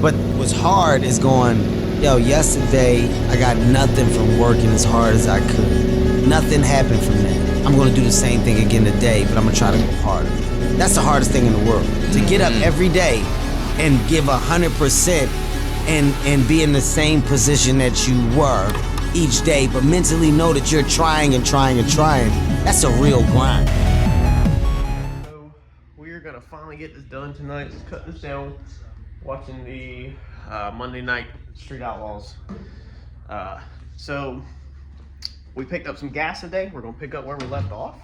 But what's hard is going, yo, yesterday I got nothing from working as hard as I could. Nothing happened from that. I'm gonna do the same thing again today, but I'm gonna try to go harder. That's the hardest thing in the world. To get up every day and give 100% and be in the same position that you were each day, but mentally know that you're trying and trying and trying. That's a real grind. So we're gonna finally get this done tonight. Let's cut this down. Watching the Monday night Street Outlaws. So we picked up some gas today. We're gonna pick up where we left off.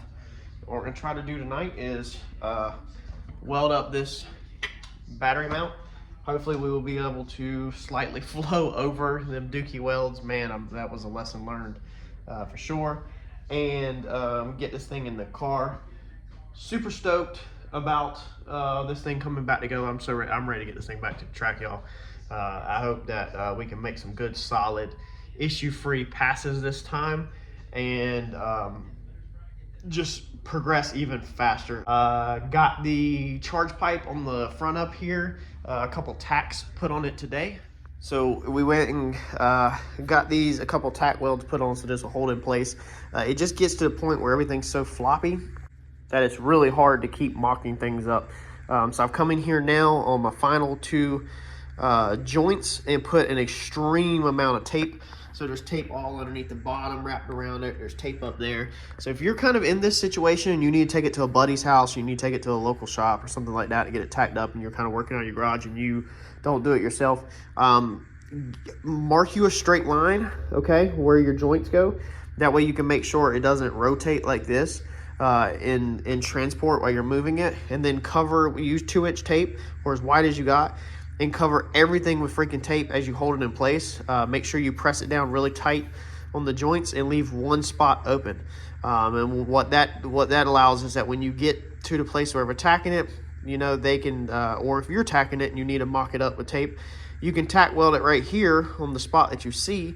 What we're gonna try to do tonight is weld up this battery mount. Hopefully we will be able to slightly flow over them dookie welds. Man, that was a lesson learned for sure. And get this thing in the car. Super stoked about this thing coming back together. I'm ready to get this thing back to the track, y'all. I hope that we can make some good, solid, issue-free passes this time, and just progress even faster. Got the charge pipe on the front up here, a couple tacks put on it today. So we went and got a couple tack welds put on so this will hold in place. It just gets to the point where everything's so floppy that it's really hard to keep mocking things up. So I've come in here now on my final two joints and put an extreme amount of tape. So there's tape all underneath the bottom wrapped around it. There's tape up there. So if you're kind of in this situation and you need to take it to a buddy's house, you need to take it to a local shop or something like that to get it tacked up, and you're kind of working on your garage and you don't do it yourself, mark you a straight line, okay, where your joints go. That way you can make sure it doesn't rotate like this in transport while you're moving it. And then use 2-inch tape or as wide as you got, and cover everything with freaking tape as you hold it in place. Make sure you press it down really tight on the joints and leave one spot open. And what that allows is that when you get to the place where we're tacking it, you know, they can, or if you're tacking it and you need to mock it up with tape, you can tack weld it right here on the spot that you see,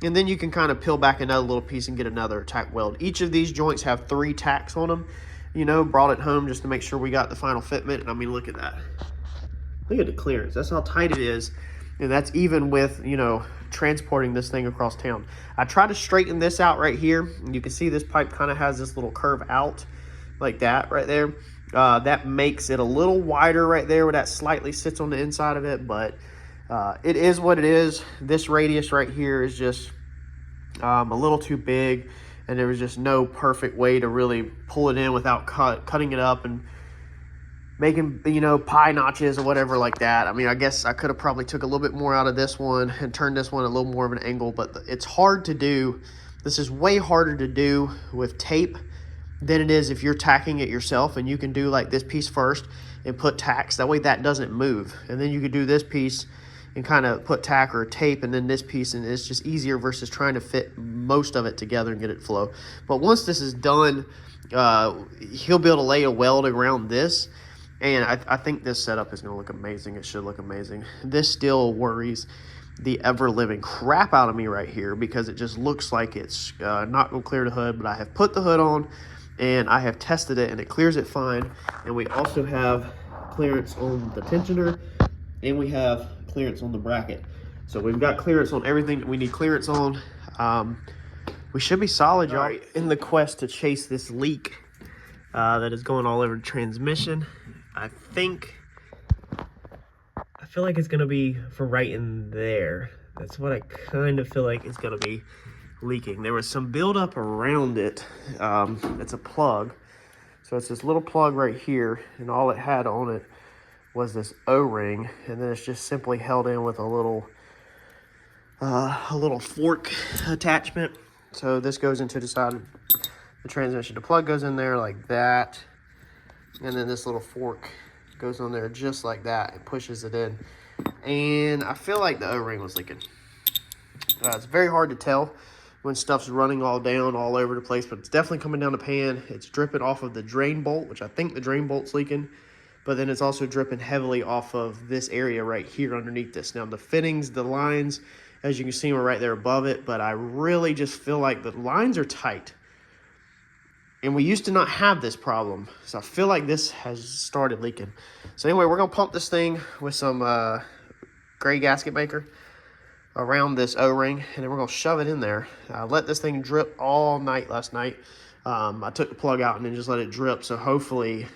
and then you can kind of peel back another little piece and get another tack weld. Each of these joints have 3 tacks on them. You know, brought it home just to make sure we got the final fitment. And I mean, look at that. Look at the clearance. That's how tight it is. And that's even with, you know, transporting this thing across town. I tried to straighten this out right here. You can see this pipe kind of has this little curve out like that right there. That makes it a little wider right there where that slightly sits on the inside of it. But it is what it is. This radius right here is just a little too big. And there was just no perfect way to really pull it in without cutting it up and making, you know, pie notches or whatever like that. I mean, I guess I could have probably took a little bit more out of this one and turned this one a little more of an angle, but it's hard to do. This is way harder to do with tape than it is if you're tacking it yourself, and you can do like this piece first and put tacks. That way that doesn't move. And then you could do this piece and kind of put tack or tape and then this piece, and it's just easier versus trying to fit most of it together and get it to flow. But once this is done, he'll be able to lay a weld around this. And I think this setup is going to look amazing. It should look amazing. This still worries the ever-living crap out of me right here because it just looks like it's not going to clear the hood. But I have put the hood on, and I have tested it, and it clears it fine. And we also have clearance on the tensioner, and we have clearance on the bracket. So we've got clearance on everything that we need clearance on. We should be solid, y'all. Right, in the quest to chase this leak that is going all over the transmission. I feel like it's gonna be for right in there. That's what I kind of feel like it's gonna be leaking. There was some buildup around it. It's a plug. So it's this little plug right here, and all it had on it was this O-ring, and then it's just simply held in with a little fork attachment. So this goes into the side of the transmission. The plug goes in there like that. And then this little fork goes on there just like that. It pushes it in. And I feel like the O-ring was leaking. It's very hard to tell when stuff's running all down all over the place, but it's definitely coming down the pan. It's dripping off of the drain bolt, which I think the drain bolt's leaking. But then it's also dripping heavily off of this area right here underneath this. Now the fittings, the lines, as you can see, are right there above it. But I really just feel like the lines are tight. And we used to not have this problem. So I feel like this has started leaking. So anyway, we're going to pump this thing with some gray gasket maker around this O-ring, and then we're gonna shove it in there. I let this thing drip all night last night. I took the plug out and then just let it drip, so hopefully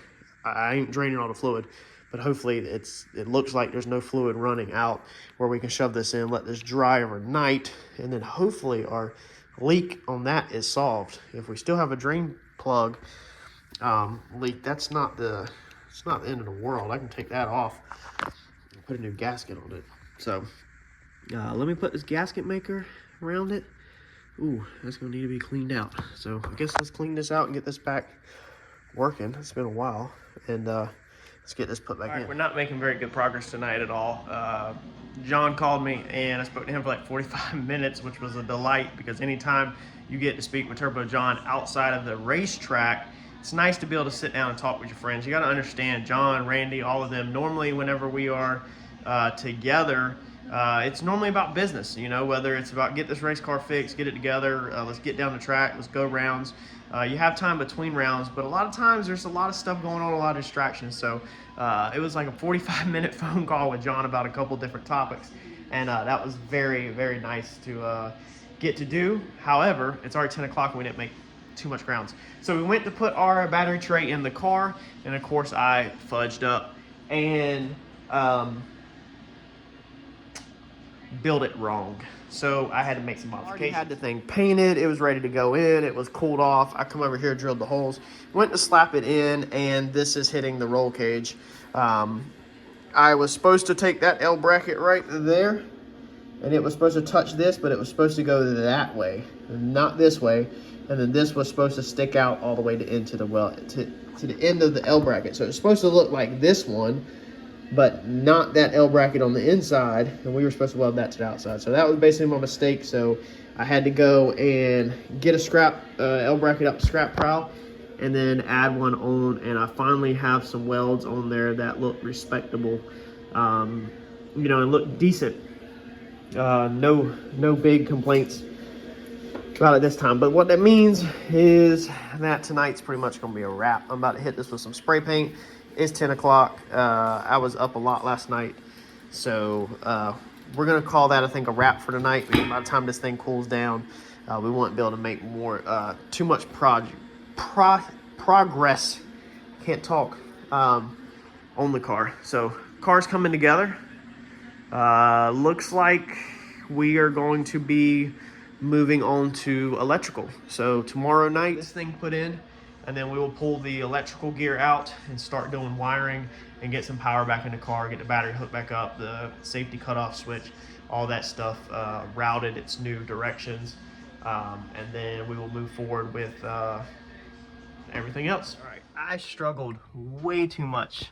I ain't draining all the fluid, but hopefully it looks like there's no fluid running out where we can shove this in, let this dry overnight, and then hopefully our leak on that is solved. If we still have a drain plug leak, it's not the end of the world. I can take that off and put a new gasket on it. So let me put this gasket maker around it. Ooh, that's gonna need to be cleaned out. So I guess let's clean this out and get this back working. It's been a while, and let's get this put back in. We're not making very good progress tonight at all. John called me and I spoke to him for like 45 minutes, which was a delight, because anytime you get to speak with Turbo John outside of the racetrack, it's nice to be able to sit down and talk with your friends. You got to understand, John, Randy, all of them, normally whenever we are together, it's normally about business, you know, whether it's about get this race car fixed, get it together, let's get down the track, let's go rounds. You have time between rounds, but a lot of times there's a lot of stuff going on, a lot of distractions. So it was like a 45-minute phone call with John about a couple different topics, and that was very, very nice to get to do. However, it's already 10 o'clock and we didn't make too much grounds. So we went to put our battery tray in the car, and of course I fudged up and built it wrong. So I had to make some modifications. I had the thing painted, it was ready to go in, it was cooled off. I come over here, drilled the holes, went to slap it in, and this is hitting the roll cage. I was supposed to take that L bracket right there, and it was supposed to touch this, but it was supposed to go that way, not this way. And then this was supposed to stick out all the way to into the to the end of the L bracket. So it's supposed to look like this one, but not that L bracket on the inside, and we were supposed to weld that to the outside. So that was basically my mistake. So I had to go and get a scrap L bracket up the scrap pile, and then add one on, and I finally have some welds on there that look respectable, you know, and look decent. No big complaints about it this time. But what that means is that tonight's pretty much gonna be a wrap. I'm about to hit this with some spray paint. It's 10 o'clock. I was up a lot last night, so we're gonna call that, I think, a wrap for tonight, because by the time this thing cools down, we won't be able to make more too much progress, can't talk, on the car. So car's coming together. Looks like we are going to be moving on to electrical. So tomorrow night, this thing put in, and then we will pull the electrical gear out and start doing wiring and get some power back in the car, get the battery hooked back up, the safety cutoff switch, all that stuff routed its new directions, and then we will move forward with everything else. All right, I struggled way too much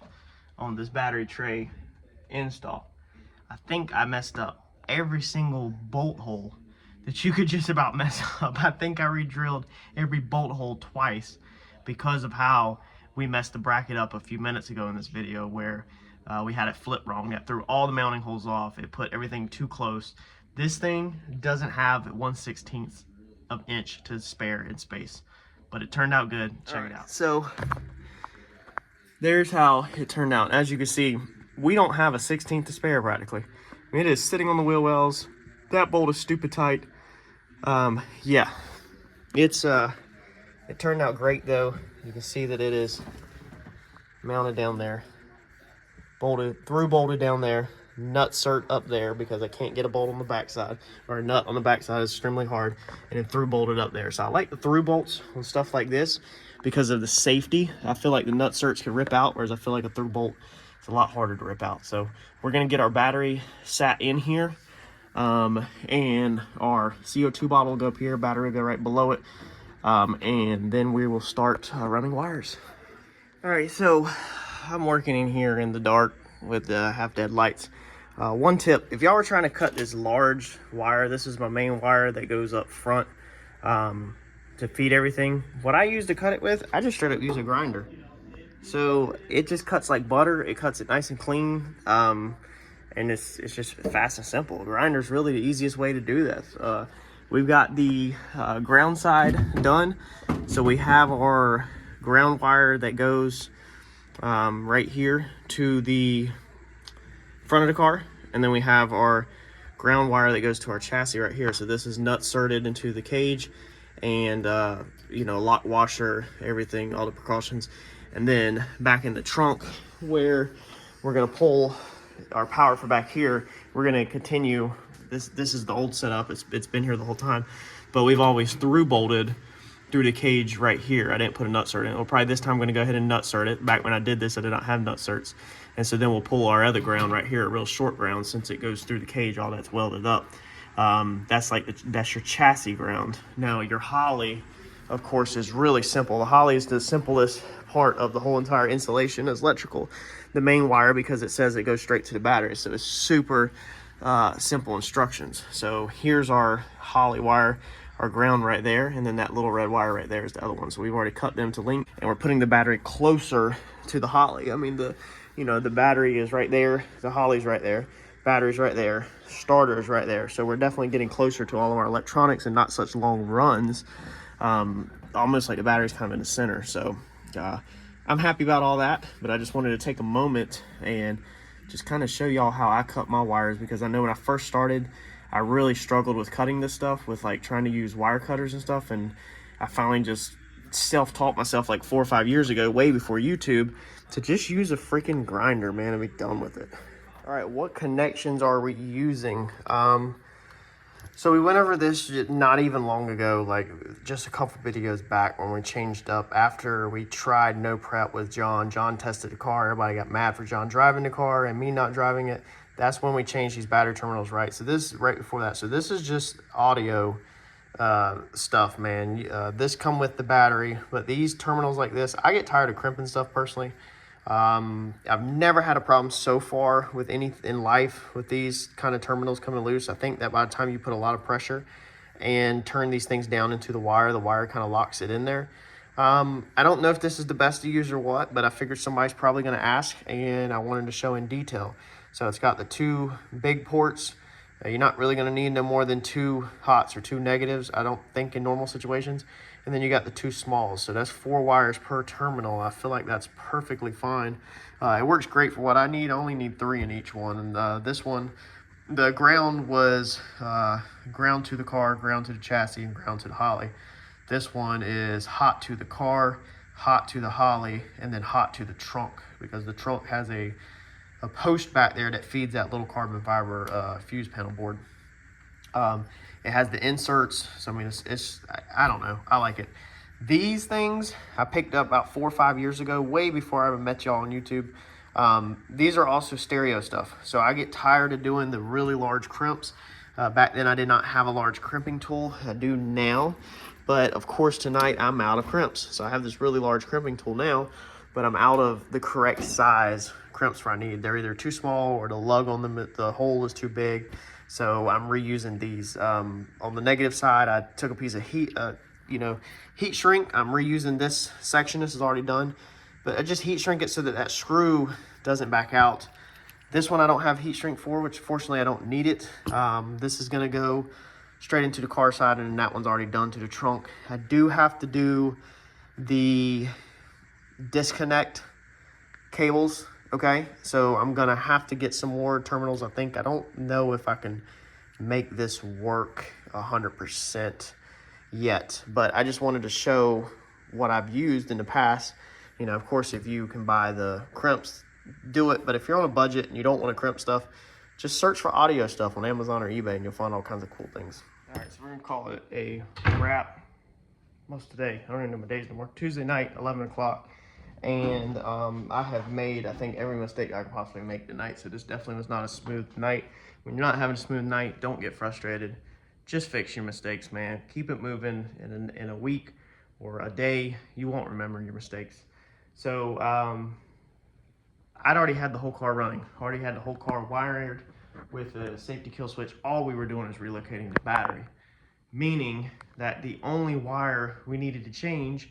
on this battery tray install. I think I messed up every single bolt hole that you could just about mess up. I think I re-drilled every bolt hole twice because of how we messed the bracket up a few minutes ago in this video, where we had it flip wrong. That threw all the mounting holes off. It put everything too close. This thing doesn't have 1/16 of inch to spare in space, but it turned out good. Check it out. So there's how it turned out. As you can see, we don't have a 1/16 to spare practically. I mean, it is sitting on the wheel wells. That bolt is stupid tight. Yeah, it turned out great though. You can see that it is mounted down there, bolted down there, nut cert up there because I can't get a bolt on the backside, or a nut on the backside is extremely hard, and then through bolted up there. So I like the through bolts on stuff like this because of the safety. I feel like the nut certs can rip out, whereas I feel like a through bolt is a lot harder to rip out. So we're gonna get our battery sat in here. And our CO2 bottle will go up here, battery will go right below it, and then we will start running wires. All right, so I'm working in here in the dark with the half-dead lights. One tip, if y'all were trying to cut this large wire, this is my main wire that goes up front to feed everything. What I use to cut it with, I just straight up use a grinder. So it just cuts like butter, it cuts it nice and clean. And it's just fast and simple. Grinder's really the easiest way to do this. We've got the ground side done. So we have our ground wire that goes right here to the front of the car. And then we have our ground wire that goes to our chassis right here. So this is nut inserted into the cage, and you know, lock washer, everything, all the precautions. And then back in the trunk where we're gonna pull our power for back here, we're gonna continue. This is the old setup. It's been here the whole time, but we've always through bolted through the cage right here. I didn't put a nut cert in it. Well, probably this time I'm going to go ahead and nut cert it. Back when I did this, I did not have nut certs. And so then we'll pull our other ground right here, a real short ground, since it goes through the cage, all that's welded up. That's your chassis ground. Now your Holley, of course, is really simple. The Holley is the simplest part of the whole entire installation is electrical. The main wire, because it says it goes straight to the battery. So it's super simple instructions. So here's our Holley wire, our ground right there, and then that little red wire right there is the other one. So we've already cut them to length, and we're putting the battery closer to the Holley. I mean, the battery is right there, the Holley's right there, battery's right there, starter's right there. So we're definitely getting closer to all of our electronics and not such long runs. Almost like the battery's kind of in the center. So I'm happy about all that, but I just wanted to take a moment and just kind of show y'all how I cut my wires, because I know when I first started, I really struggled with cutting this stuff, with like trying to use wire cutters and stuff. And I finally just self-taught myself like 4 or 5 years ago, way before YouTube, to just use a freaking grinder, man, and be done with it. All right, what connections are we using? So we went over this not even long ago, like just a couple videos back, when we changed up after we tried no prep with John. John tested the car. Everybody got mad for John driving the car and me not driving it. That's when we changed these battery terminals, right? So this is right before that. So this is just audio stuff, man. This come with the battery, but these terminals like this, I get tired of crimping stuff personally. I've never had a problem so far with anything in life with these kind of terminals coming loose. I think that by the time you put a lot of pressure and turn these things down into the wire kind of locks it in there. I don't know if this is the best to use or what, but I figured somebody's probably going to ask, and I wanted to show in detail. So it's got the 2 big ports. You're not really going to need no more than 2 hots or 2 negatives, I don't think, in normal situations. And then you got the 2 smalls. So that's 4 wires per terminal. I feel like that's perfectly fine. It works great for what I need. I only need 3 in each one. And this one, the ground was ground to the car, ground to the chassis, and ground to the Holley. This one is hot to the car, hot to the Holley, and then hot to the trunk, because the trunk has a post back there that feeds that little carbon fiber fuse panel board. It has the inserts, so I mean, I don't know, I like it. These things I picked up about 4 or 5 years ago, way before I ever met y'all on YouTube. These are also stereo stuff, so I get tired of doing the really large crimps. Back then I did not have a large crimping tool. I do now, but of course tonight I'm out of crimps. So I have this really large crimping tool now, but I'm out of the correct size crimps where I need. They're either too small, or the lug on them, the hole is too big. So I'm reusing these. On the negative side, I took a piece of heat shrink. I'm reusing this section. This is already done, but I just heat shrink it so that that screw doesn't back out. This one I don't have heat shrink for, which fortunately I don't need it. This is gonna go straight into the car side, and that one's already done to the trunk. I do have to do the disconnect cables. Okay, so I'm gonna have to get some more terminals. I think, I don't know if I can make this work 100% yet, but I just wanted to show what I've used in the past. You know, of course, if you can buy the crimps, do it. But if you're on a budget and you don't want to crimp stuff, just search for audio stuff on Amazon or eBay, and you'll find all kinds of cool things. All right, so we're gonna call it a wrap. Most today, I don't even know my days anymore. Tuesday night, 11 o'clock. And I have made, I think, every mistake I could possibly make tonight. So this definitely was not a smooth night. When you're not having a smooth night, don't get frustrated. Just fix your mistakes, man. Keep it moving. In a week or a day, you won't remember your mistakes. So I'd already had the whole car running. Already had the whole car wired with a safety kill switch. All we were doing is relocating the battery, meaning that the only wire we needed to change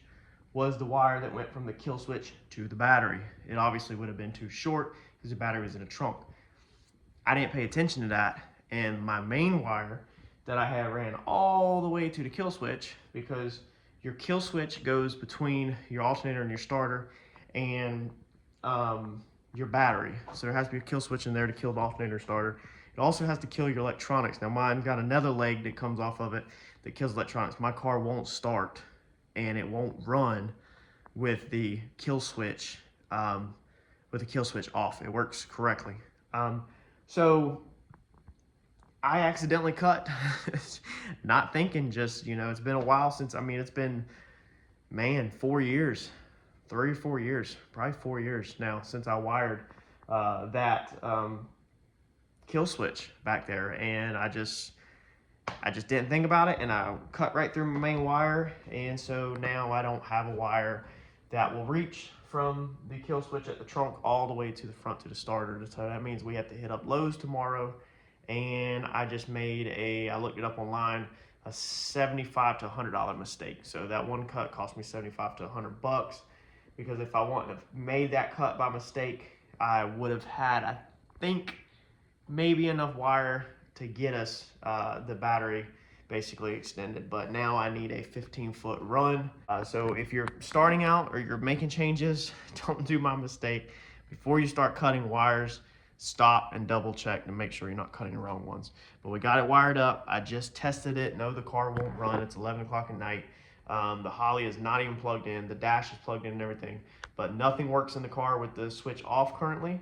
was the wire that went from the kill switch to the battery. It obviously would have been too short because the battery was in a trunk. I didn't pay attention to that, and my main wire that I had ran all the way to the kill switch, because your kill switch goes between your alternator and your starter, and your battery. So there has to be a kill switch in there to kill the alternator starter. It also has to kill your electronics. Now mine got another leg that comes off of it that kills electronics. My car won't start and it won't run with the kill switch off. It works correctly. So I accidentally cut, not thinking, just, you know, it's been a while since, I mean, it's been, man, 4 years, 3 or 4 years, probably 4 years now since I wired that kill switch back there, and I just didn't think about it, and I cut right through my main wire, and so now I don't have a wire that will reach from the kill switch at the trunk all the way to the front to the starter. So that means we have to hit up Lowe's tomorrow, and I just made I looked it up online, a $75 to $100 mistake. So that one cut cost me $75 to $100, because if I wouldn't have made that cut by mistake, I would have had, I think, maybe enough wire to get us the battery basically extended. But now I need a 15-foot run. So if you're starting out or you're making changes, don't do my mistake. Before you start cutting wires, stop and double check to make sure you're not cutting the wrong ones. But we got it wired up. I just tested it. No, the car won't run. It's 11 o'clock at night. The Holly is not even plugged in. The dash is plugged in and everything, but nothing works in the car with the switch off currently.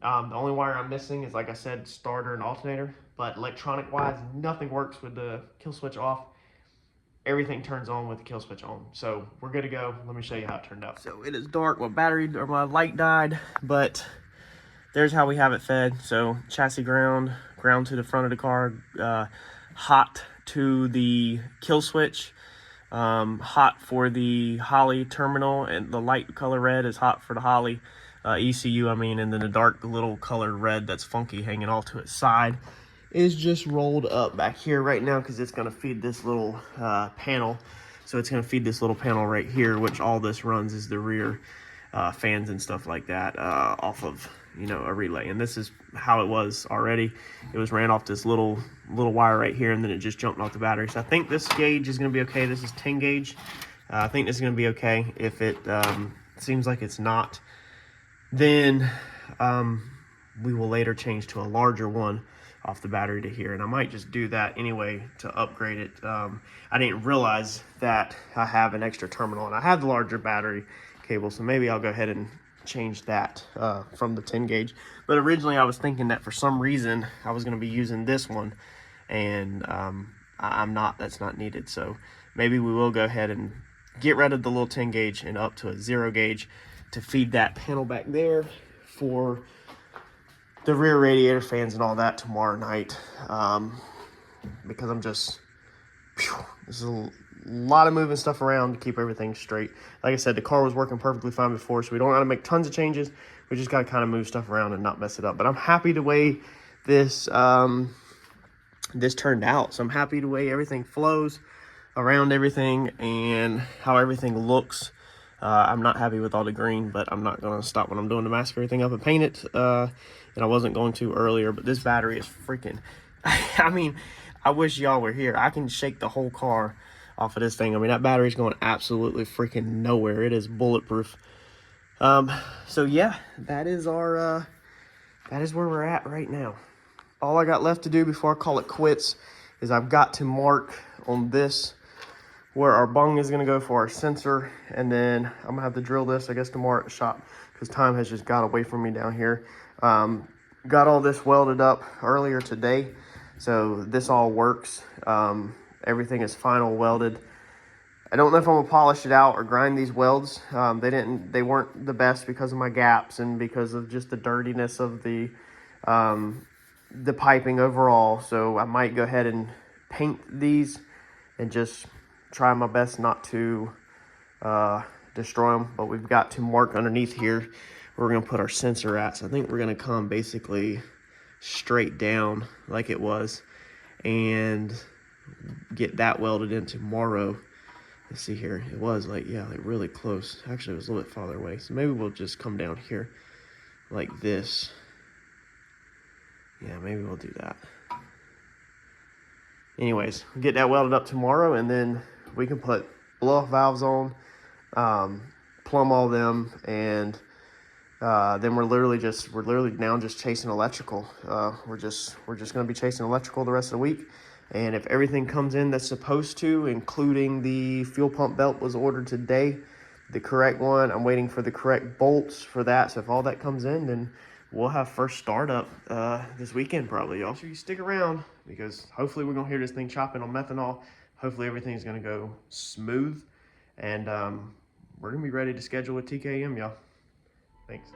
The only wire I'm missing is, like I said, starter and alternator, but electronic wise, nothing works with the kill switch off. Everything turns on with the kill switch on. So we're good to go. Let me show you how it turned out. So it is dark. My light died, but there's how we have it fed. So chassis ground to the front of the car, hot to the kill switch, hot for the Holly terminal, and the light color red is hot for the Holly ECU, I mean, and then the dark little colored red that's funky hanging all to its side is just rolled up back here right now, because it's going to feed this little panel. So it's going to feed this little panel right here, which all this runs is the rear fans and stuff like that off of, you know, a relay. And this is how it was already. It was ran off this little wire right here, and then it just jumped off the battery. So I think this gauge is going to be okay. This is 10 gauge. I think this is going to be okay. If it seems like it's not, then we will later change to a larger one off the battery to here, and I might just do that anyway to upgrade it. I didn't realize that I have an extra terminal, and I have the larger battery cable, so maybe I'll go ahead and change that from the 10 gauge. But originally I was thinking that for some reason I was going to be using this one, and I'm not. That's not needed. So maybe we will go ahead and get rid of the little 10 gauge and up to a 0 gauge to feed that panel back there for the rear radiator fans and all that tomorrow night, because I'm just, this is a lot of moving stuff around to keep everything straight. Like I said, the car was working perfectly fine before, so we don't want to make tons of changes. We just got to kind of move stuff around and not mess it up. But I'm happy the way this this turned out. So I'm happy the way everything flows around everything and how everything looks. I'm not happy with all the green, but I'm not going to stop what I'm doing to mask everything up and paint it. And I wasn't going to earlier, but this battery is freaking, I mean, I wish y'all were here. I can shake the whole car off of this thing. I mean, that battery's going absolutely freaking nowhere. It is bulletproof. So yeah, that is our, that is where we're at right now. All I got left to do before I call it quits is I've got to mark on this where our bung is going to go for our sensor, and then I'm going to have to drill this, I guess, tomorrow at the shop, because time has just got away from me down here. Got all this welded up earlier today, so this all works. Everything is final welded. I don't know if I'm going to polish it out or grind these welds. They weren't the best because of my gaps and because of just the dirtiness of the piping overall. So I might go ahead and paint these and just try my best not to destroy them. But we've got to mark underneath here where we're going to put our sensor at. So I think we're going to come basically straight down like it was and get that welded in tomorrow. Let's see here. It was like, yeah, like really close. Actually, it was a little bit farther away. So maybe we'll just come down here like this. Yeah, maybe we'll do that. Anyways, we'll get that welded up tomorrow, and then we can put blow-off valves on, plumb all them, and then we're literally now just chasing electrical. We're just gonna be chasing electrical the rest of the week. And if everything comes in that's supposed to, including the fuel pump belt was ordered today, the correct one, I'm waiting for the correct bolts for that. So if all that comes in, then we'll have first startup this weekend probably, y'all. Make sure you stick around because hopefully we're gonna hear this thing chopping on methanol. Hopefully everything's gonna go smooth, and we're gonna be ready to schedule a TKM, y'all. Thanks.